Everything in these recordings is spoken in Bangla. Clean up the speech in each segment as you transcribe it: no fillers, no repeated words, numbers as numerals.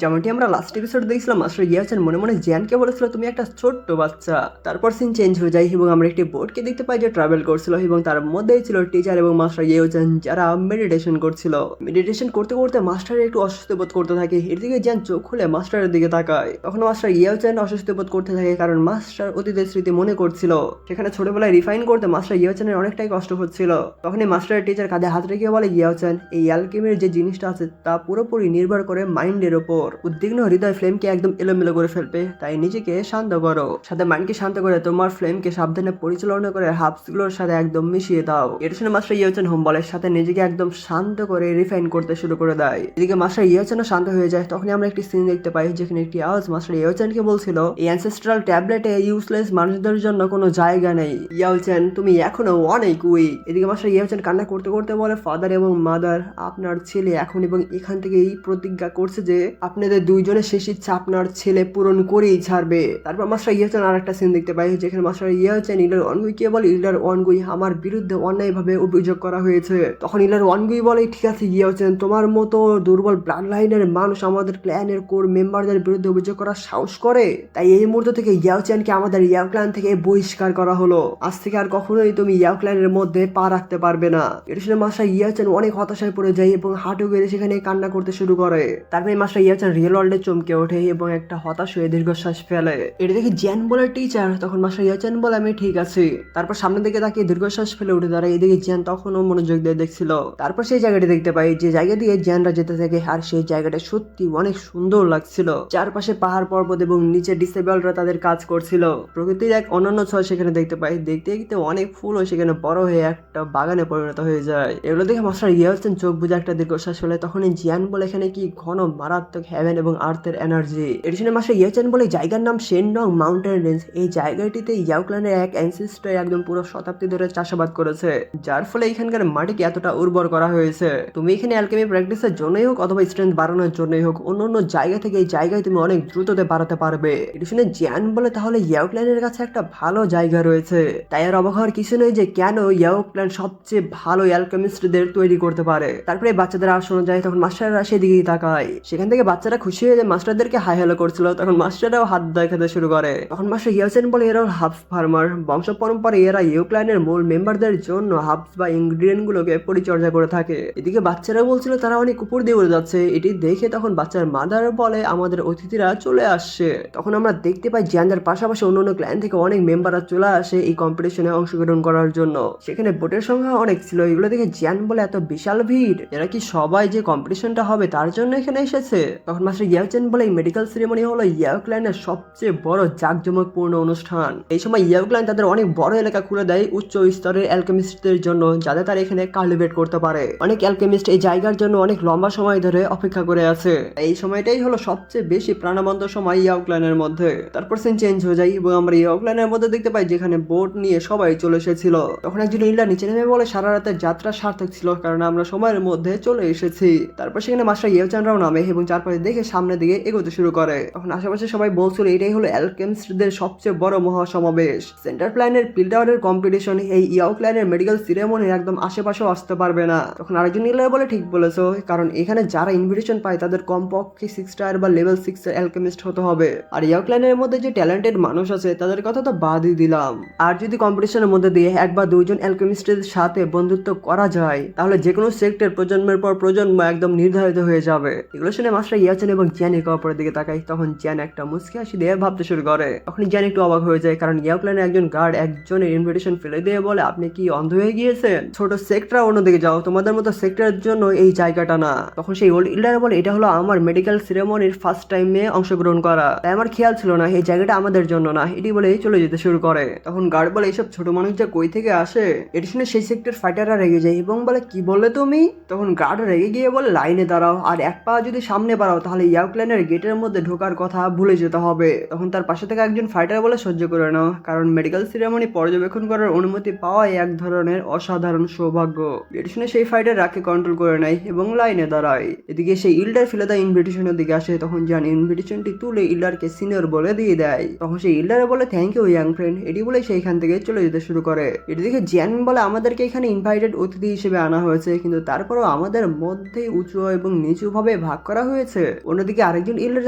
যেমনটি আমরা লাস্ট এপিসোড দেখছিলাম, মাস্টার ইয়াওচেন মনে মনে জিয়ানকে বলেছিল তুমি একটা ছোট্ট বাচ্চা। তারপর সিন চেঞ্জ হয়ে যায় এবং আমরা একটি বোর্ডকে দেখতে পাই যে ট্রাভেল করছিল এবং তার মধ্যেই ছিল টিচার এবং মাস্টার ইয়াওচেন যারা মেডিটেশন করছিল। মেডিটেশন করতে করতে মাস্টার একটু অস্বস্তি বোধ করতে থাকে। এদিকে জিয়ান চোখ খুলে মাস্টারের দিকে তাকায়। তখন মাস্টার ইয়াওচেন অস্বস্তি বোধ করতে থাকে কারণ মাস্টার অতীতের স্মৃতি মনে করছিল। সেখানে ছোটবেলায় রিফাইন করতে মাস্টার ইয়াওচেনের অনেকটাই কষ্ট হচ্ছিল। তখনই মাস্টারের টিচার কাঁধে হাত রেখে বলে, ইয়াওচেন এই অ্যালকেমির যে জিনিসটা আছে তা পুরোপুরি নির্ভর করে মাইন্ডের ওপর। উদ্বিগ্ন হৃদয় ফ্লেমকে একদম এলোমেলো করে ফেলবে, তাই নিজেকে শান্ত করো। সাথে মাইন্ডকে শান্ত করে তোমার ফ্লেমকে সাবধানে পরিচালনা করে হাবসগুলোর সাথে একদম মিশিয়ে দাও। এটা শুনে মাস্টার ইয়াওচেন হোম বলের সাথে নিজেকে একদম শান্ত করে রিফাইন করতে শুরু করে দেয়। এদিকে মাস্টার ইয়াওচেনও শান্ত হয়ে যায়। তখনই আমরা একটি সিন দেখতে পাই যেখানে একটি আওয়াজ মাস্টার ইয়াওচেনকে বলছিল, এই অ্যানসেস্ট্রাল ট্যাবলেটে ইউজলেস মানুষদের জন্য কোনো জায়গা নেই। ইয়াওচেন তুমি এখনো অনেক উইক। এদিকে মাস্টার ইয়াওচেন কান্না করতে করতে বলে, ফাদার এবং মাদার, আপনার ছেলে এখন এবং এখান থেকে এই প্রতিজ্ঞা করছে যে আপনাদের দুইজনের শেষ ইচ্ছা আপনার ছেলে পূরণ করেই ছাড়বে। তারপর মাস্টার ইয়াওচেন আর একটা সিন দেখতে পাই যেখানে মাস্টার ইয়াওচেন ইলার ওয়ানগুইকে বলে, ইলার ওয়ানগুই আমার বিরুদ্ধে অন্যায়ভাবে অভিযোগ করা হয়েছে। তখন ইলার ওয়ানগুই বলে, ঠিক আছে ইয়াওচেন, তোমার মতো দুর্বল ব্লাড লাইনের মানুষ আমাদের ক্ল্যানের কোর মেম্বারদের বিরুদ্ধে অভিযোগ করার সাহস করে, তাই এই মুহূর্ত থেকে ইয়াওচেনকে আমাদের ইয়াও ক্ল্যান থেকে বহিষ্কার করা হলো। আজ থেকে আর কখনোই তুমি ইয়াও ক্ল্যানের মধ্যে পা রাখতে পারবে না। এটা শুনে মাস্টার ইয়াওচেন অনেক হতাশায় পড়ে যায় এবং হাঁটু গেড়ে সেখানে কান্না করতে শুরু করে। তারপরে মাস্টার ইয়াওচেন রিয়েল ওয়ার্ল্ডে চমকে ওঠে এবং একটা হতাশ হয়ে দীর্ঘশ্বাস ফেলে। এটা দেখে জিয়ান বলে, টিচার। তখন মাস্টার ইয়াওচেন বলে, আমি ঠিক আছি। তারপর সামনের দিকে তাকিয়ে দীর্ঘশ্বাস ফেলে উঠে দাঁড়ায়। এদিকে জিয়ান তখনও মনোযোগ দিয়ে দেখছিল। তারপর সেই জায়গাটি দেখতে পাই যে জায়গা দিয়ে জিয়ানরা যেতে থাকে, আর সেই জায়গাটা সত্যি অনেক সুন্দর লাগছিল। চারপাশে পাহাড় পর্বত এবং নিচে ডিসেবলরা তাদের কাজ করছিল। প্রকৃতির এক অনন্য ছোঁয়া সেখানে দেখতে পাই। দেখতে দেখতে অনেক ফুলও সেখানে বড় হয়ে একটা বাগানে পরিণত হয়ে যায়। এগুলো দেখে মাস্টার ইয়াওচেন চোখ বুঝে একটা দীর্ঘশ্বাস ফেলে। তখনই জিয়ান বলে, এখানে কি ঘন মারাত্মক হেভেন এবং আর্থের এনার্জি। এর জন্য মাস্টার ইয়াওচেন বলে, জায়গার নাম শেনডং মাউন্টেন রেঞ্জ। এই জায়গাটিতে ইয়াও ক্ল্যানের এক অ্যানসেস্টর একদম পুরো শতাব্দী ধরে চাষাবাদ করেছে, যার ফলে এখানকার মাটিকে এতটা উর্বর করা হয়েছে। তুমি এখানে অ্যালকেমি প্র্যাকটিসের জন্যই হোক অথবা স্ট্রেংথ বাড়ানোর জন্যই হোক, অন্য অন্য জায়গা থেকে এই জায়গায় তুমি অনেক দ্রুততে বাড়াতে পারবে। এটা শুনে জিয়ান বলে, তাহলে ইয়াও ক্ল্যানের কাছে একটা ভালো জায়গা রয়েছে। তাই আর অবাক হওয়ার কিছু নেই যে কেন ইয়াও ক্ল্যান সবচেয়ে ভালো অ্যালকেমিস্টদের তৈরি করতে পারে। তারপরে বাচ্চাদের আওয়াজ শোনা যায়। তখন মাস্টাররা সেদিকেই তাকায়। সেখান থেকে বাচ্চারা খুশি হয়ে যায় মাস্টারদেরকে হাই হ্যালো করছিল। তখন মাস্টাররাও হাত দেখাতে শুরু করে। তখন মাস্টার ইয়াওচেন বলে, এরা হাবস ফার্মার বংশ পরম্পরায় এরা ইয়াও ক্ল্যানের মূল মেম্বারদের জন্য হাবস বা ইনগ্রিডিয়েন্ট গুলোকে পরিচর্যা করে থাকে। এদিকে বাচ্চারা বলছিল তারা অনেক উপর দিয়ে উড়ে যাচ্ছে। এটি দেখে তখন বাচ্চার মাদার বলে, আমাদের অতিথিরা চলে আসছে। তখন আমরা দেখতে পাই জিয়ানদের পাশাপাশি অন্যান্য ক্ল্যান থেকে অনেক মেম্বাররা চলে আসে এই কম্পিটিশনে অংশগ্রহণ করার জন্য। সেখানে বোটের সংখ্যা অনেক ছিল। এগুলো দেখে জিয়ান বলে, এত বিশাল ভিড়, এরা কি সবাই যে কম্পিটিশনটা হবে তার জন্য এখানে এসেছে? তখন মাস্টার ইয়াওচেন বলে, এই মেডিকেল সেরেমনি হলো ইয়াও ক্ল্যানের সবচেয়ে বড় জাঁকজমকপূর্ণ অনুষ্ঠান। এই সময় ইয়াও ক্ল্যান তাদের অনেক বড় এলাকা খুলে দেয় উচ্চ স্তরের অ্যালকেমিস্টদের জন্য, যাতে তারা এখানে কাল্টিভেট করতে পারে। অনেক অ্যালকেমিস্ট এই জায়গার জন্য অনেক লম্বা সময় ধরে অপেক্ষা করে আছে। এই সময়টাই হলো সবচেয়ে বেশি প্রাণবন্ত সময় ইয়াও ক্ল্যানের মধ্যে। তারপর সিন চেঞ্জ হয়ে যায় এবং আমরা ইয়াও ক্ল্যানের মধ্যে দেখতে পাই যেখানে বোট নিয়ে সবাই চলে এসেছিল। তখন একজন ইল্লা নিচে নেমে বলে, সারা রাতের যাত্রা সার্থক ছিল কারণ আমরা সময়ের মধ্যে চলে এসেছি। তারপর সেখানে মাস্টার ইয়াওচেনরাও নামে এবং চারপাশে দেখে সামনের দিকে এগোতে শুরু করে। তখন আশেপাশে সবাই বলছিল এটাই হলো অ্যালকেমিস্টদের সবচেয়ে বড় মহাসমাবেশ, সেন্টার প্ল্যানের পিল্ডারের কম্পিটিশন। এই ইয়াও ক্ল্যানের মেডিকেল সিরেমনির একদম আশেপাশেও আসতে পারবে না। তখন আরেকজন ইল্লা বলে, ঠিক বলেছো, কারণ এখানে যারা ইনভিটেশন পায় তাদের কমপক্ষে 6 স্টার বা লেভেল 6 এর অ্যালকেমিস্ট হতে হবে। আর ইয়াও ক্ল্যানের মধ্যে যে ট্যালেন্টেড মানুষ আছে তাদের কথা তো বাদই দিলাম। আর যদি কম্পিটিশনের মধ্যে দিয়ে এক বা দুইজন অ্যালকেমিস্টের সাথে বন্ধুত্ব করা যায় তাহলে যে কোনো সেক্টর প্রজন্মের পর প্রজন্ম একদম নির্ধারিত হয়ে যাবে। এগুলো শুনে মাস্টার ইয়াওচেন এবং জিয়ান একে অপরের দিকে তাকায়। তখন জিয়ান একটা মুচকি হাসি দিয়ে ভাবতে শুরু করে। তখন জিয়ান একটু অবাক হয়ে যায় কারণ ইয়াও ক্ল্যানের একজন গার্ড একজনের ইনভিটেশন ফেলে দিয়ে বলে, আপনি কি অন্ধ হয়ে গিয়েছেন? ছোট সেক্টর অন্যদিকে যাও, তোমাদের মতো সেক্টরের জন্য এই জায়গাটা না। তখন সেই ওল্ড ইল্ডার বলে, এটা হলো আমার মেডিকেল সিরেমনির ফার্স্ট টাইমে অংশগ্রহণ করা, তাই আমার খেয়াল ছিল না এই জায়গাটা আমাদের জন্য না। এটি বলে চলে যেতে শুরু করে। তখন গার্ড বলে, এইসব ছোট মানুষ যে কই থেকে আসে? এটি শুনে সেই সেক্টর ফাইটাররা রেগে যায় এবং বলে, কি বললে তুমি? তখন গার্ড রেগে গিয়ে বলে, লাইনে দাঁড়াও, আর এক পা যদি সামনে বাড়াও তাহলে ইয়াও ক্ল্যানের গেটের মধ্যে ঢোকার কথা ভুলে যেতে হবে। তখন তার পাশে থেকে একজন ফাইটার বলে, সহ্য করে নাও, কারণ মেডিকেল সিরেমনি পর্যবেক্ষণ করার অনুমতি পাওয়াই এক ধরনের অসাধারণ সৌভাগ্য। এটি শুনে সেই ফাইটার রাগকে কন্ট্রোল করে নেয় এবং লাইনে দাঁড়ায়। এদিকে সেই ইল্ডার ফেলে দেয় ইনভিটেশনের দিকে আসে। তখন জান ইনভিটেশনটি তুলে ইল্ডারকে সিনিয়র বলে দিয়ে দেয়। তখন সেই ইল্ডারে বলে, থ্যাংক ইউ ইয়াং ফ্রেন্ড। এটি বলে সেইখান থেকে চলে যেতে শুরু করে। এটি দেখে জিয়ান বলে, আমাদেরকে এখানে ইনভাইটেড অতিথি হিসেবে আনা হয়েছে, কিন্তু তারপরেও আমাদের মধ্যে উঁচু এবং নিচু ভাবে ভাগ করা হয়েছে। অন্যদিকে আরেকজন ইল্ডার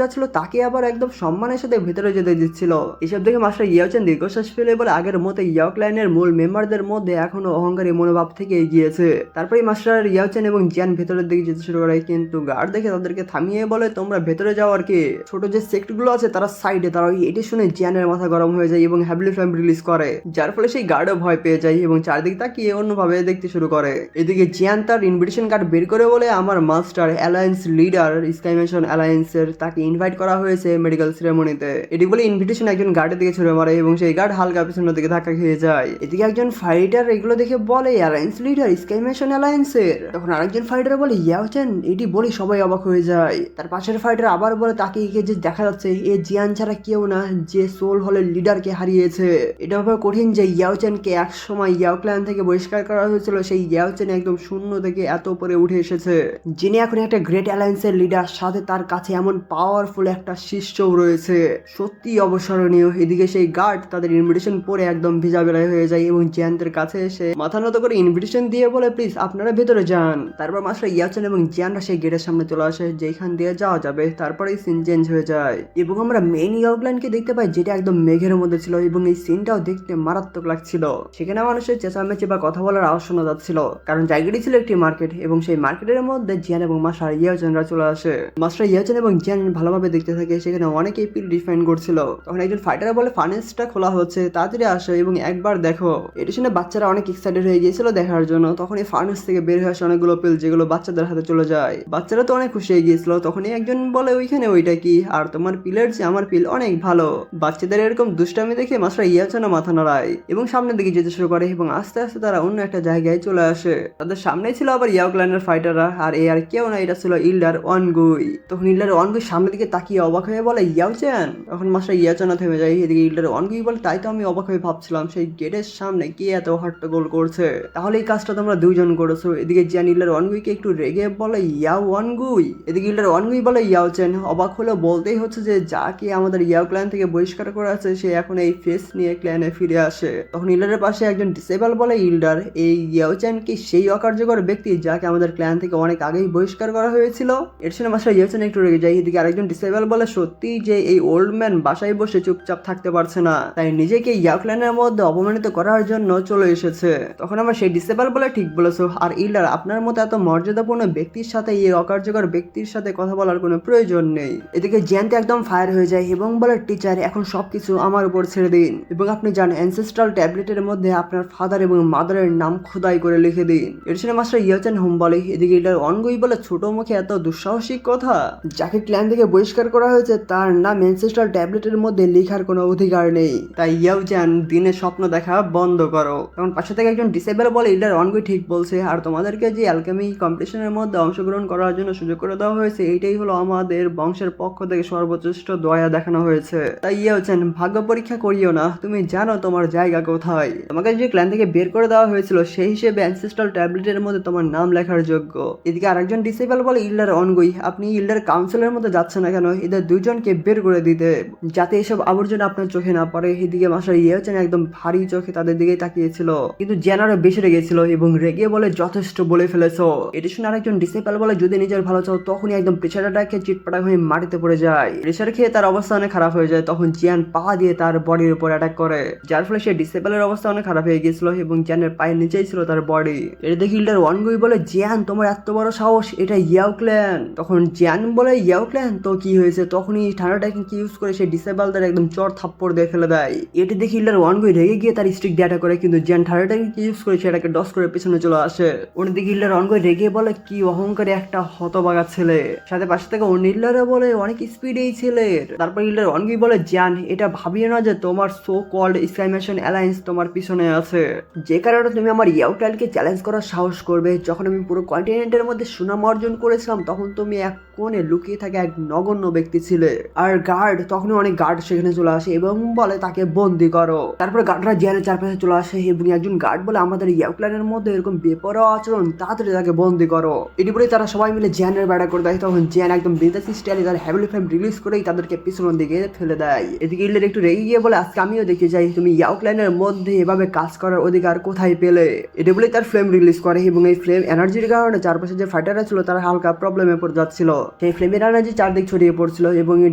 যাচ্ছিল, তাকে আবার একদম সম্মানের সাথে ভেতরে যেতে দিচ্ছিল। এসব দেখে মাস্টার ইয়াওচেন দীর্ঘশ্বাস ফেলে বলে আগের মতো ইয়াও ক্লানের মূল মেম্বারদের মধ্যে এখনো অহংকারী মনোভাব থেকে এগিয়েছে। তারপরে মাস্টার ইয়াওচেন এবং জিয়ান ভেতরের দিকে যেতে শুরু করে, কিন্তু গার্ড দেখে তাদেরকে থামিয়ে বলে তোমরা ভেতরে যাও আর কি, ছোট যে সেক্টগুলো আছে তারা সাইডে দাঁড়াও। এটি শুনে জিয়ানের মাথা গরম হয়ে যায় এবং হ্যাভলি ফ্লেম রিলিজ করে, যার ফলে সেই গার্ডও ভয় পেয়ে যায় এবং চারদিক তাকিয়ে অন্যভাবে দেখতে শুরু করে। এদিকে জিয়ান তার ইনভিটেশন কার্ড বের করে বলে আমার মাস্টার অ্যালায়েন্স লিডার স্কাইমেশন অ্যালায়েন্সের তাকে ইনভাইট করা হয়েছে মেডিকেল সেরেমনিতে। এটি বলে ইনভিটেশন একজন গার্ডের দিকে ছুড়ে মারে এবং সেই গার্ড হালকা পিছনের দিকে ধাক্কা খেয়ে যায়। এদিকে একজন ফাইটার এগুলো দেখে বলে অ্যালায়েন্স লিডার স্কাইমেশন অ্যালায়েন্সের। তখন আরেকজন ফাইটার বলে ইয়াওচেন। এটি বলে সবাই অবাক হয়ে যায়। তার পাশের ফাইটার আবার বলে তাকে যে দেখা যাচ্ছে এ জিয়ান ছাড়া কেউ না যে সোল হলের লিডারকে হারিয়েছে। এটা হবে কঠিন যে ইয়াওচেনকে এক সময় ইয়াও ক্ল্যান থেকে বহিষ্কার করা হয়েছিল, সেই ইয়াওচেন একদম শূন্য থেকে এত উপরে উঠে এসেছে, যিনি এখন একটা গ্রেট অ্যালায়েন্সের লিডার, সাথে তার কাছে এমন পাওয়ারফুল একটা শিষ্যও রয়েছে। সত্যি অবসরণীয়। এদিকে সেই গার্ড তাদের ইনভিটেশন পরে একদম ভিজা বেলায় হয়ে যায় এবং জিয়ানদের কাছে এসে মাথা নত করে ইনভিটেশন দিয়ে বলে প্লিজ আপনারা ভেতরে যান। তারপর মাস্টার ইয়াওচেন এবং জিয়ানরা সেই গেটের সামনে চলে আসে যেখান দিয়ে যাওয়া যাবে। তারপরেই সিন চেঞ্জ হয়ে যায় এবং আমরা মেইন ইয়াও ক্ল্যানকে দেখতে পাই, যেটা একদম মেঘের মধ্যে ছিল এবং এই সিনটাও দেখতে মারাত্মক লাগছিল। সেখানে মানুষের চেঁচামেচি বা কথা বলার আওয়াজ শোনা যাচ্ছিল, কারণ জায়গাটি ছিল একটি মার্কেট এবং সেই মার্কেটের মধ্যে জিয়ান এবং মাস্টার ইয়াওচেনরা চলে আসে। মাস্টার ইয়াওচেন এবং জিয়ান ভালোভাবে দেখতে থাকে, সেখানে অনেকেই পিল ডিফাইন করছিল। তখন একজন ফাইটার বলে ফার্নেসটা খোলা হচ্ছে, তাড়াতাড়ি আসো এবং একবার দেখো। এটি শুনে বাচ্চারা অনেক এক্সাইটেড হয়ে গিয়েছিল দেখার জন্য। তখন এই ফার্নেস থেকে বের হয়ে আসে অনেকগুলো পিল, যেগুলো বাচ্চাদের হাতে চলে যায়। বাচ্চারা তো অনেক খুশি হয়ে গিয়েছিল। তখনই একজন বলে ওইখানে ওইটা কি, আর তোমার পিলের চেয়ে আমার পিল অনেক ভালো। বাচ্চাদের এরকম দুষ্টামি দেখে মাস্টার ইয়াওচেন মাথা নাড়ায় এবং সামনের দিকে যেতে শুরু করে এবং আস্তে আস্তে তারা অন্য একটা জায়গায় চলে আসে। তাদের সামনে ছিল আবার ইয়াও ক্ল্যানের ফাইটাররা, আর এ আর কেউ না, এটা ছিল ইল্ডার ওয়ানগুই। তখন ইল্ডার ওয়ানগুই সামনের দিকে তাকিয়ে অবাক হয়ে বলে ইয়াওচেন। তখন মাস্টার ইয়াওচেন থেমে যায়। এদিকে ইল্ডার ওয়ানগুই বলে তাই তো আমি অবাক হয়ে ভাবছিলাম সেই গেটের সামনে কে এত হট্টগোল করছে, তাহলে এই কাজটা তোমরা দুইজন করেছো। এদিকে জিয়ান ইল্ডার ওয়ানগুইকে একটু রেগে বলে ইয়াও ওয়ানগুই। এদিকে ইল্ডার ওয়ানগুই বলে ইয়াওচেন। অবাক হলেও বলতেই হচ্ছে যে যাকে আমাদের ইয়াও ক্ল্যান থেকে বহিষ্কার করা আছে সে এখন এই ফেস নিয়ে ক্ল্যানে ফিরে আসে। তখন ইল্ডারের পাশে একজন ডিসেবল বলে ইল্ডার, এই ইয়াওচেন কি সেই অকার্যকর ব্যক্তি যাকে আমাদের ক্ল্যান থেকে অনেক আগেই বহিষ্কার করা হয়েছিল? এর শুনে মাস্টার ইয়াওচেন একটু রেগে যায়। এদিকে আরেকজন ডিসেবল বলে সত্যি যে এই ওল্ড ম্যান বাসায় বসে চুপচাপ থাকতে পারছে না, তাই নিজেকে ইয়াও ক্ল্যানের মধ্যে অপমানিত করার জন্য চলে এসেছে। তখন আবার সেই ডিসেবল বলে ঠিক বলেছো, আর ইল্ডার আপনার মতো এত মর্যাদাপূর্ণ ব্যক্তির সাথে এই অকার্যকর ব্যক্তির সাথে কথা বলার কোনো প্রয়োজন নেই। এদিকে জিয়ানতে একদম ফায়ার হয়ে যায় এবং বলে টিচার এখন সবকিছু আমার উপর ছেড়ে দিন এবং আপনি জান অ্যানসেস্ট্রাল ট্যাবলেটের মধ্যে আপনার ফাদার এবং মাদারের নাম খোদাই করে লিখে দিন। এর শুনে মাস্টার ইয়াওচেন হুম বলে। এদিকে ইল্ডার ওয়ানগুই বলে ছোট মুখে এত দুঃসাহসিক কথা, যাকে ক্ল্যান থেকে বহিষ্কার করা হয়েছে তার নাম অ্যানসেস্ট্রাল ট্যাবলেটের মধ্যে লেখার কোনো অধিকার নেই, তাই ইয়াওচেন দিনে স্বপ্ন দেখা বন্ধ করো। তখন পাশে থেকে একজন ডিসেবল বলে ইল্ডার ওয়ানগুই ঠিক বলছে, আর তোমাদেরকে যে অ্যালকেমি কম্পিটিশনের মধ্যে অংশগ্রহণ করার জন্য সুযোগ করে দেওয়া হয়েছে এইটাই হলো আমাদের বংশের পক্ষ থেকে সর্বোচ্চ দয়া দেখানো হয়েছে। তাই ইয়াওচেন ভাগ্য পরীক্ষা করিও না, তুমি জানো তোমার জায়গা কোথায়। তোমাকে যে ক্ল্যান থেকে বের করে দেওয়া হয়েছিল সেই হিসেবে অ্যানসেস্ট্রাল ট্যাবলেটের মধ্যে তোমার নাম লেখার যোগ্য। এদিকে আরেকজন ডিসেবল বলে ইল্ডার ওয়ানগুই, আপনি ইল্ডার কাউন্সিলের মধ্যে যাচ্ছে না কেন? এদের দুজনকে বের করে দিতে, যাতে এসব আবর্জনা আপনার চোখে না পড়ে। এদিকে মাস্টার ইয়াওচেন একদম ভারী চোখে তাদের দিকে তাকিয়েছিল, কিন্তু জেনারও বেশি রেগেছিল এবং রেগে বলে যথেষ্ট বলে ফেলেছো। এটি শুনে আরেকজন ডিসেবল বলে যদি নিজের ভালো চাও তখনই একদম প্রেশারটাকে চিটপাটা হয়ে মাটিতে পড়ে যায়। প্রেশার খেয়ে তার অবস্থা অনেক খারাপ হয়ে যায়। তখন জিয়ান পা দিয়ে তার বডির উপর অ্যাটাক করে, যার ফলে সে ডিসেবলের অবস্থা অনেক খারাপ হয়ে গিয়েছিল এবং জিয়ানের পায়ের নিচেই ছিল তার বডি। এটা দেখে ইল্ডার ওয়ানগুই বলে জিয়ান তোমার এত বড় সাহস, এটা ইয়াও ক্ল্যান। তখন জিয়ান বলে ইয়াও ক্ল্যান তো কি হয়েছে? তখনই ঠান্ডাটাকে কি ইউজ করে সে ডিসেবলদের একদম চর থাপ্পড় দিয়ে ফেলে দেয়। এটি দেখে ইল্ডার ওয়ানগুই রেগে গিয়ে তার স্টিক দিয়ে অ্যাটাক করে, কিন্তু জিয়ান ঠান্ডাটাকে কি ইউজ করে সেটাকে ডস করে পেছনে চলে আসে। অন্যদিকে ইল্ডার ওয়ানগুই রেগে বলে কি অহংকারী একটা হতবাগা ছেলে, সাথে পাশে থেকে অন্য ইল্ডারে বলে অনেক স্পিড এই ছেলের। তারপর ইল্ডার ওয়ানগুই বলে জিয়ান এটা ভাবিও না যে তোমার সো কল্ড স্কাইমেশন অ্যালায়েন্স তোমার পিছনে আছে, যে কারণে তুমি আমার ইয়াও ক্ল্যানকে চ্যালেঞ্জ করার সাহস করবে। যখন আমি পুরো কন্টিনেন্টের মধ্যে সুনাম অর্জন করেছিলাম তখন তুমি এক কোণে লুকিয়ে থাকা এক নগণ্য ব্যক্তি ছিলে। আর গার্ড তখনই অনেক গার্ড সেখানে চলে আসে এবং বলে তাকে বন্দি করো। তারপর গার্ডরা জিয়ানের চারপাশে চলে আসে এবং একজন গার্ড বলে আমাদের ইয়াও ক্ল্যানের মধ্যে এরকম বেপরোয়া আচরণ, তাড়াতাড়ি তাকে বন্দি করো। এটি বলে তারা সবাই মিলে জিয়ানের বেড়া করে দেয়। তখন জিয়ান একদম বিন্দাসি স্টাইলে তার হ্যাভেলি ফ্লেম রিলিজ করেই তাদেরকে পিছনের দিকে ফেলে দেয়। এদিকে ইল্ডার একটু রেগে গিয়ে বলে আজকে আমিও দেখে যাই তুমি ইয়াও ক্ল্যানের মধ্যে এভাবে কাজ করার অধিকার কোথায় পেলে। এটি বলে তার ফ্লেম রিলিজ করে এবং এই ফ্লেম এনার্জির কারণে চারপাশে যে ফাইটাররা ছিল তারা হালকা প্রবলেমে পড়ে যাচ্ছিল। সেই ফ্লেমের এনার্জি চারদিক ছড়িয়ে পড়ছিল এবং এই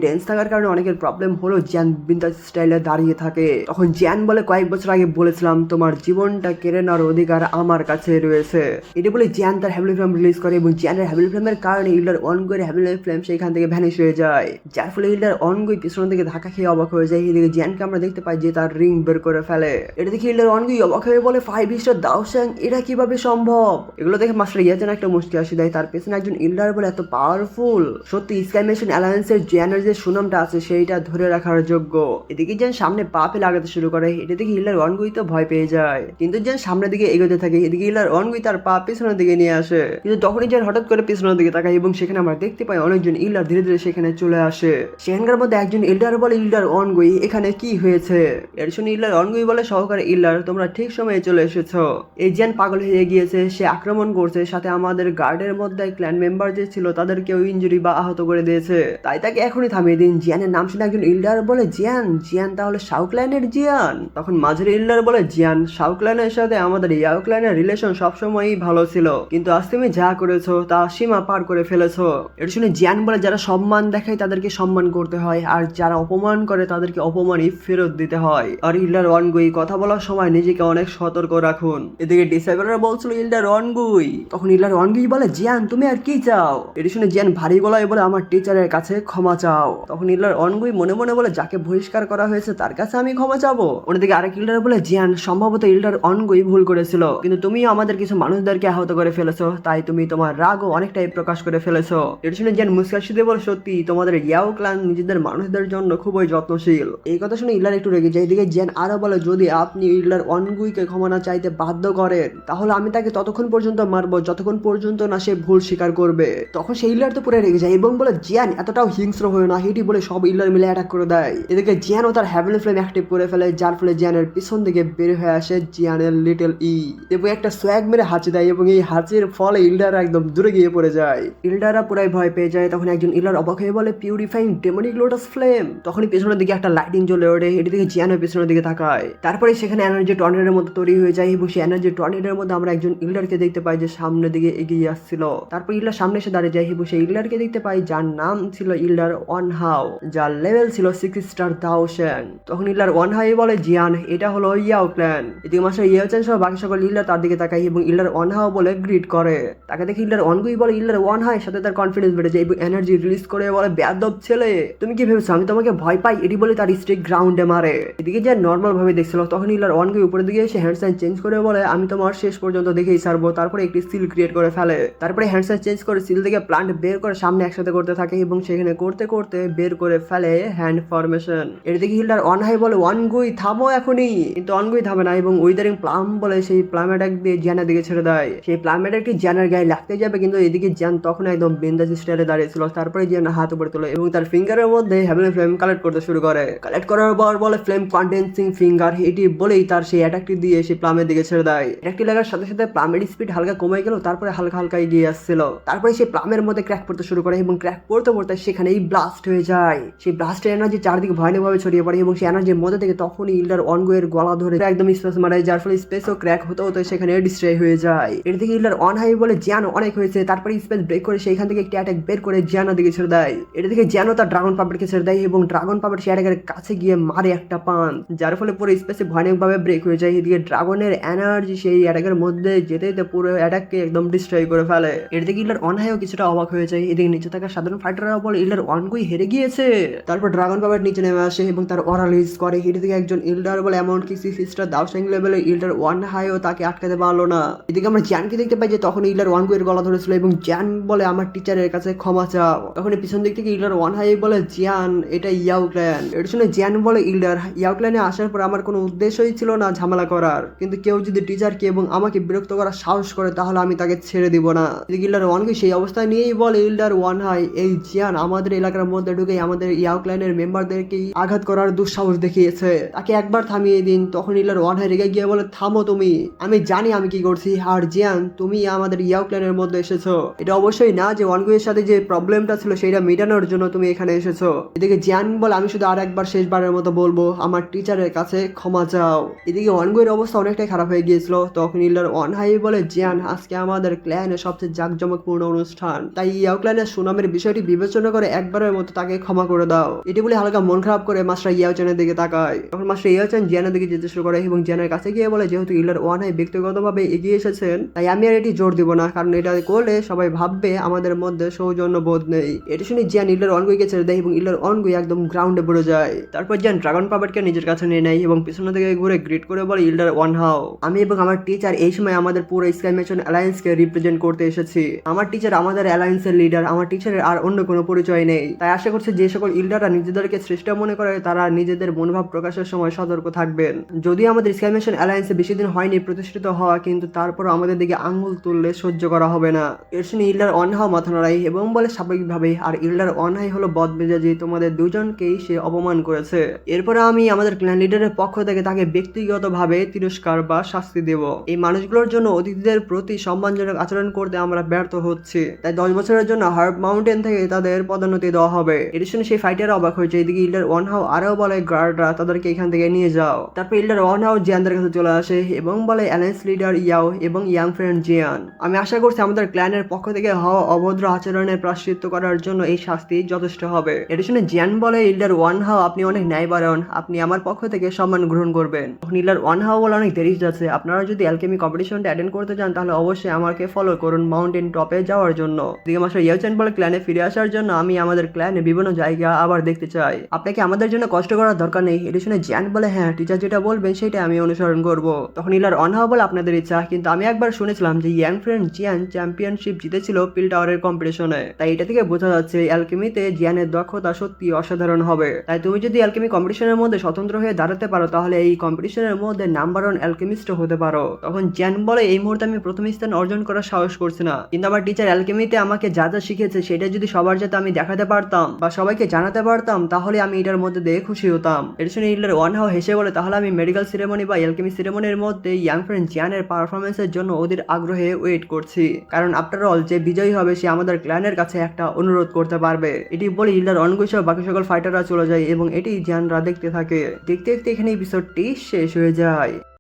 ডেন্স থাকার কারণে অনেকের প্রবলেম হলো। জ্যান বিন্দাস স্টাইলে দাঁড়িয়ে থাকে। তখন জ্যান বলে, কয়েক বছর আগে বলেছিলাম তোমার জীবনটা কেড়ে নেওয়ার অধিকার আমার কাছে রয়েছে। এটি বলে জ্যান তার হ্যাভিলি ফ্লেম রিলিজ করে এবং জ্যানের হ্যাভিলি ফ্লেমের কারণে ইল্ডার অনগুইয়ের হ্যাভিলি ফ্লেম সেখান থেকে ভ্যানিশ হয়ে যায়, যার ফলে ইল্ডার অনগুই পিছনের দিকে ধাক্কা খেয়ে অবাক হয়ে যায়। এদিকে জ্যানকে আমরা দেখতে পাই যে তার রিং বের করে ফেলে। এটা দেখে ইল্ডার অনগুই অবাক হয়ে বলে, 5 স্টার দাওশ্যাং, এটা কিভাবে সম্ভব? এগুলো দেখে মাস্টার ইয়াচেন একটা মুশকি হাসি দেয়। তার পেছনে একজন ইল্ডার বলে এত পাওয়ারফুল, সত্যি স্কাই মেশিন অ্যালায়েন্সের জ্যানের যে সুনামটা আছে সেইটা ধরে রাখার যোগ্য। এদিকে জ্যান সামনে পা ফেলে আগাতে শুরু করে। এটা দেখে ইল্ডার অনগুই তো ভয় পেয়ে যায়, কিন্তু জ্যান সামনের দিকে এগোতে থাকে। এদিকে ইল্ডার অনগুই তার পা পিছনের দিকে নিয়ে আসে, কিন্তু তখনই জ্যান হঠাৎ করে পিছনের দিকে তাকায় এবং সেখানে আমরা দেখতে পাই অনেকজন ইল্ডার ধীরে ধীরে সেখানে চলে আসে। সেখানকার মধ্যে একজন ইল্ডার বলে, ইল্ডার অনগুই, এখানে কি হয়েছে? এর শুনে ইল্ডার অনগুই বলে, সহকারে ইল্ডার, তোমরা ঠিক সময়ে চলে এসেছো। এই জ্যান পাগল হয়ে গিয়েছে, সে আক্রমণ করছে, সাথে আমাদের গার্ডের মধ্যে ক্ল্যান মেম্বার যে ছিল তাদেরকেও ইনজুরি বা আহত করে দিয়েছে, তাই তাকে এখনই থামিয়ে দিন। জিয়ানের নাম শুনে একজন ইল্ডার বলে, জিয়ান? জিয়ান তাহলে শাও ক্ল্যানের জিয়ান? তখন মাঝের ইল্ডার বলে, জিয়ান, শাও ক্ল্যানের সাথে আমাদের ইয়াও ক্ল্যানের রিলেশন সবসময়ই ভালো ছিল, কিন্তু আজ তুমি যা করেছো তা সীমা পার করে ফেলেছো। এটা শুনে জিয়ান বলে, যারা সম্মান দেখায় তাদেরকে সম্মান করতে হয়, আর যারা অপমান করে তাদেরকে অপমানই ফেরত দিতে হয়। আর ইল্ডার অনগুই, কথা বলার সময় নিজেকে অনেক সতর্ক রাখুন। এদিকে ডিসাইবলরা বলছিল ইল্ডার অনগুই। তখন ইল্ডার অনগুই বলে, জিয়ান তুমি আর কি চাও? এটা শুনে জিয়ান ভারী গলায় বলে, আমার টিচারের কাছে ক্ষমা চাও। তখন ইল্ডার অনগুই মনে মনে বলে, যাকে বহিষ্কার করা হয়েছে তার কাছে আমি ক্ষমা চাবো? অন্যদিকে আরেক ইল্ডার বলে, জিয়ান, সম্ভবত ইল্ডার অনগুই ভুল করেছিল, কিন্তু তুমিও আমাদের কিছু মানুষদেরকে আহত করে ফেলেছো, তাই তুমি তোমার রাগও অনেকটাই প্রকাশ করে ফেলেছো। এটা শুনে জিয়ান মুস্কাশি দিয়ে বলে, সত্যি তোমাদের ইয়াও ক্লান নিজেদের মানুষদের জন্য খুবই যত্নশীল। এই কথা শুনে ইল্ডার একটু রেগে যায়। এদিকে জিয়ান আরো বলে, যদি আপনি ইল্ডার অনগুইকে ক্ষমা না চাইতে বাধ্য করেন তাহলে আমি তাকে ততক্ষণ পর্যন্ত মারবো যতক্ষণ পর্যন্ত না সে ভুল স্বীকার করবে। তখন সেই ইল্ডার তো পুরো রেগে যায় এবং বলে, জিয়ান এতটাও হিংস্র হয়ে না। হেটি বলে সব ইল্ডার মিলে অ্যাটাক করে দেয়। এদিকে জিয়ানও তার হ্যাভেলি ফ্লেম অ্যাক্টিভ করে ফেলে, যার ফলে জিয়ানের পিছন দিকে বের হয়ে আসে জিয়ানের লিটল ই এবং একটা সোয়াগ মেরে হাঁচি দেয় এবং এই হাঁচির ফলে ইল্ডার একদম দূরে গিয়ে পড়ে যায়। ইল্ডাররা পুরাই ভয় পেয়ে যায়। তখন একজন ইল্ডার অবাক হয়ে বলে, পিউরিফাইং ডেমনিক লোটাস ফ্লেম। তখনই পেছনের দিকে একটা লাইটিং জ্বলে ওঠে। এটি থেকে জিয়ানের পেছনের দিকে তাকায়। তারপরে সেখানে এনার্জি টর্নেডোর মতো তৈরি হয়ে যায় এবং সেই এনার্জি টর্নেডোর মধ্যে আমরা একজন ইল্ডারকে দেখতে পাই যে সামনের দিকে এগিয়ে আসছিল। তারপর ইল্ডার সামনে এসে দাঁড়িয়ে যায় এবং সেই ইল্ডারকে দেখতে পাই যার নাম ছিল ইল্ডার ওয়ানহাও, যার লেভেল ছিল 6 স্টার দাওশ্যাং। তখন ইল্ডার ওয়ানহাই বলে, জিয়ান এটা হলো ইয়াও ক্ল্যান। এদিকে মাস্টার ইয়াওচেন সহ বাকি সকল ইল্ডার তার দিকে তাকায় এবং ইল্ডার ওয়ানহাও বলে গ্রিট করে। তাকে দেখে ইল্ডার অনগুই বলে, ইল্ডার ওয়ানহাই, সাথে তার কনফিডেন্স বেড়ে যায় এবং এনার্জি রিলিজ করে বলে, বেয়াদব ছেলে, তুমি কি ভেবেছো আমি তোমাকে ভয় পাই? এটি বলে তার স্টিক গ্রাউন্ডে মারে। এদিকে যে নর্মাল ভাবে দেখছিল তখন ইল্ডার অনগুই উপরের দিকে এসে হ্যান্ড সাইন চেঞ্জ করে বলে, আমি তোমার শেষ পর্যন্ত দেখেই ছাড়বো। তারপরে একটি সিল ক্রিয়েট করে ফেলে। তারপরে হ্যান্ড সাইন চেঞ্জ করে সিল থেকে প্লান্ট বের করে সামনে একসাথে করতে থাকে এবং সেখানে করতে করতে বের করে ফেলে হ্যান্ড ফরমেশন। এর দিকে ইল্ডার অনহাই বলে, অনগুই থামো এখনই, কিন্তু অনগুই থামে না এবং উইদারিং প্লাম বলে সেই প্লাম অ্যাটাক দিয়ে জ্যানের দিকে ছেড়ে দেয়। সেই প্লাম অ্যাটাকটি জ্যানের গায়ে লাগতে যাবে, কিন্তু এদিকে জ্যান তখন একদম বিন্দাস স্টাইলে দাঁড়িয়েছিল। তারপরে জ্যান হাত উপরে তোলে এবং তার ফিঙ্গারের মধ্যে হ্যাভেলি ফ্লেম কালেক্ট করতে শুরু করে। কালেক্ট করার পর বলে, ফ্লেম কন্ডেন্সিং ফিঙ্গার। এটি বলেই তার সেই অ্যাটাকটি দিয়ে সেই প্লামের দিকে ছেড়ে দেয়। অ্যাটাকটি লাগার সাথে সাথে প্লামের স্পিড হালকা কমে গেল, তারপরে হালকা হালকা এগিয়ে আসছিল। তারপরে সেই প্লামের মধ্যে ক্র্যাক পড়তে শুরু করে এবং ক্র্যাক পড়তে পড়তে সেখানেই ব্লাস্ট হয়ে যায়। সেই ব্লাস্টের এনার্জি চারদিকে ভয়ানকভাবে ছড়িয়ে পড়ে এবং সেই এনার্জির মধ্যে থেকে তখনই ইল্ডার অনগুয়ের গলা ধরে একদম স্পেস মারে, যার ফলে স্পেসও ক্র্যাক হতে হতে সেখানে ডিস্ট্রয় হয়ে যায়। এর দিকে ইল্ডার অনহাই বলে, জিয়ান অনেক হয়েছে। তারপরে স্পেস ব্রেক করে সেইখান থেকে একটি অ্যাটাক বের করে জিয়ানের দিকে ছেড়ে দেয়। এর দিকে জিয়ানও তার ড্রাগন পাপেটকে ছেড়ে দেয় এবং ড্রাগন পাপেট সেই অ্যাটাকের কাছে গিয়ে মারে একটা পান, যার ফলে পুরো স্পেসে ভয়ানকভাবে ব্রেক হয়ে যায়। এদিকে ড্রাগনের এনার্জি সেই অ্যাটাকের মধ্যে যেতে যেতে পুরো অ্যাটাককে একদম ডিস্ট্রয় করে ফেলে। এর দিকে ইল্ডার অনহাইও কিছুটা অবাক হয়ে যায়। এদিকে নিচে থাকা সাধারণ ফাইটাররা বলে, ইল্ডার অনগুই হেরে গিয়েছে। তারপর ড্রাগন পাপেট নিচে নেমে আসে এবং তার অরা রিলিজ করে। এর দিকে একজন ইল্ডার বলে, এমনকি 6 স্টার দাওশ্যাং লেভেলে ইল্ডার ওয়ানহাইও তাকে আটকাতে পারলো না। এদিকে আমরা জ্যানকে দেখতে পাই যে তখন ইল্ডার ওয়ানগুয়ের গলা ধরেছিল এবং জ্যান বলে, আমার টিচারের কাছে ক্ষমা চাও। তখন পিছন দিক থেকে ইল্ডার ওয়ানহাই বলে, জিয়ান এটা ইয়াও ক্ল্যান। এটা শুনে জ্যান বলে, ইল্ডার ইয়াও ক্ল্যানে আসার পর আমার কোনো উদ্দেশ্যই ছিল না ঝামেলা করার, কিন্তু কেউ যদি টিচারকে এবং আমাকে বিরক্ত করার সাহস করে তাহলে আমি তাকে ছেড়ে দিব না। এদিকে ইল্ডার ওয়ানগুই সেই অবস্থায় নিয়েই বলে, ইল্ডার ওয়ানহাই, এই জিয়ান আমাদের এলাকার মধ্যে ঢুকে আমাদের ইয়াও ক্ল্যানের মেম্বারদেরকেই আঘাত করার দুঃসাহস দেখিয়েছে, তাকে একবার থামিয়ে দিন। তখন ইল্ডার ওয়ানহাই রেগে গিয়ে বলে, থামো তুমি, আমি জানি আমি কি করছি। আর জিয়ান তুমি আমাদের ইয়াও ক্ল্যানের মধ্যে এসেছো, এটা অবশ্যই না যে ওয়ানগুয়ের সাথে যে প্রবলেমটা ছিল সেটা মেটানোর জন্য তুমি এখানে এসেছো। এদিকে জিয়ান বলে, আমি শুধু আর একবার শেষবারের মতো বলবো, আমার টিচারের কাছে ক্ষমা চাও। এদিকে ওয়ানগুয়ের অবস্থা অনেকটাই খারাপ হয়ে গিয়েছিল। তখন ইল্ডার ওয়ানহাই বলে, জিয়ান আজকে আমাদের ক্ল্যানের সবচেয়ে জাঁকজমকপূর্ণ অনুষ্ঠান, তাই ইয়াও ক্ল্যানের সুনামের বিষয়টি বিবেচনা করে একবারের মতো তাকে ক্ষমা করে দাও। এটি বলে হালকা মন খারাপ করে মাস্টার ইয়াওচানের দিকে তাকায়। তখন মাস্টার ইয়াওচান জিয়ানের দিকে যেতে শুরু করে এবং জিয়ানের কাছে গিয়ে বলে, যেহেতু ইল্ডার ওয়ান হাই ব্যক্তিগতভাবে এগিয়ে এসেছেন তাই আমি আর এটি জোর দিব না, কারণ এটা করলে সবাই ভাববে আমাদের মধ্যে সৌজন্য বোধ নেই। এটি শুনে জিয়ান ইল্ডার অনগুইকে ছেড়ে দেয় এবং ইল্ডার অনগুই একদম গ্রাউন্ডে পড়ে যায়। তারপর জিয়ান ড্রাগন পাবেটকে নিজের কাছে নিয়ে নেয় এবং পিছনে থেকে ঘুরে গ্রিট করে বলে, ইল্ডার ওয়ান হাও, আমি এবং আমার টিচার এই সময় আমাদের পুরো স্কাই মেশন অ্যালায়েন্সকে রিপ্রেজেন্ট করতে এসেছি। আমার টিচার আমাদের অ্যালায়েন্সের লিডার, আমার টিচারের আর অন্য কোনো পরিচয় নেই। তাই আশা করছি যে সকল ইল্ডাররা নিজেদেরকে শ্রেষ্ঠ মনে করে তারা নিজেদের মনোভাব প্রকাশের সময় সতর্ক থাকবেন। যদিও আমাদের স্কাই মেশন অ্যালায়েন্সে বেশি দিন হয়নি প্রতিষ্ঠিত হওয়া, কিন্তু তারপরও আমাদের দিকে আঙ্গুল তুললে সহ্য করা হবে না। এর শুনে ইল্ডার ওয়ান হাও মাথা নাড়ায় এবং বলে, স্বাভাবিকভাবে, আর ইল্ডার ওয়ান হাই হলো বদমেজাজি, তোমাদের দুজনকেই সে অপমান করেছে। এরপরে আমি আমাদের ক্ল্যান লিডারের পক্ষ থেকে তাকে ব্যক্তিগতভাবে তিরস্কার বা শাস্তি দেব। এই মানুষগুলোর জন্য অতিথিদের প্রতি সম্মানজনক আচরণ করতে আমরা ব্যর্থ হচ্ছি, তাই 10 বছরের জন্য হার্ব মাউন্টেন থেকে তাদের পদোন্নতি দেওয়া হবে। এর শুনে সেই ফাইটার অবাক হয়েছে। এদিকে ইল্ডার ওয়ান হাও আরও বলে, গার্ডরা তাদেরকে এখান থেকে নিয়ে যাও। তারপর ইল্ডার ওয়ান হাও জিয়ানদের কাছে চলে আসে এবং বলে, অ্যালায়েন্স লিডার ইয়াও এবং ইয়াং ফ্রেন্ড জিয়ান, আমি আশা করছি আমাদের ক্ল্যানের পক্ষ থেকে হওয়া অভদ্র আচরণের প্রায়শ্চিত্ত করার জন্য এই শাস্তি যথেষ্ট হবে। এটা শুনে জিয়ান বলে, ইল্ডার ওয়ান হাও, আপনি অনেক ন্যায়পরায়ণ, আপনি আমার পক্ষ থেকে সম্মান গ্রহণ করবেন। তখন ইল্ডার ওয়ান হাও বলে, অনেক দেরি যাচ্ছে, আপনারা যদি অ্যালকেমি কম্পিটিশনটা অ্যাটেন্ড করতে চান তাহলে অবশ্যই আমাকে ফলো করুন মাউন্টেন টপে যাওয়ার জন্য। দিকে মাস্টার ইয়াওচান বলে, ক্ল্যানে ফিরে আসার জন্য আমি আমাদের ক্ল্যানে বিভিন্ন জায়গা আবার দেখতে চাই, আপনাকে আমাদের জন্য কষ্ট করার দরকার নেই। এটা শুনে জিয়ান বলে, হ্যাঁ টিচার যেটা বলবেন সেটা আমি অনুসরণ করব। তখন ইল্ডার ওয়ান হাও বলে, আপনাদের ইচ্ছা, কিন্তু আমি একবার শুনেছিলাম যে ইয়াং ফ্রেন্ড জিয়ান চ্যাম্পিয়নশিপ জিতেছিল পিল টাওয়ারের কম্পিটিশনে, তাই এটা থেকে বোঝা যাচ্ছে অ্যালকেমিতে জিয়ানের দক্ষতা সত্যি অসাধারণ হবে। তাই তুমি যদি অ্যালকেমি কম্পিটিশনের মধ্যে স্বতন্ত্র হয়ে দাঁড়াতে পারো তাহলে এই কম্পিটিশনের মধ্যে নাম্বার 1 অ্যালকেমিস্ট হতে পারো। তখন জিয়ান বলে, এই মুহূর্তে আমি প্রথম স্থান অর্জন করার সাহস করছি না, কিন্তু আমার টিচার অ্যালকেমিতে আমাকে যা যা শিখেছে সেটা যদি সবার যাতে আমি দেখাতে পারতাম বা সবাইকে জানাতে পারতাম তাহলে আমি এটার মধ্যে দিয়ে খুশি হতাম। এটা শুনে ইল্ডার ওয়ান হাও হেসে বলে, তাহলে আমি মেডিকেল সিরেমনি বা অ্যালকেমি সিরেমনির মধ্যে ইয়াং ফ্রেন্ড জিয়ানের পারফরমেন্সের জন্য ওদের আগ্রহে ওয়েট করছি, কারণ আফটার অল যে বিজয়ী হবে সে আমাদের ক্ল্যানের কাছে একটা অনুরোধ করতে পারবে। এটি বলে ইল্ডার অনগুই সহ বাকি সকল ফাইটাররা চলে যায় এবং এটি জিয়ানরা দেখতে থাকে। দেখতে দেখতে এখানে এপিসোডটি শেষ হয়ে যায়।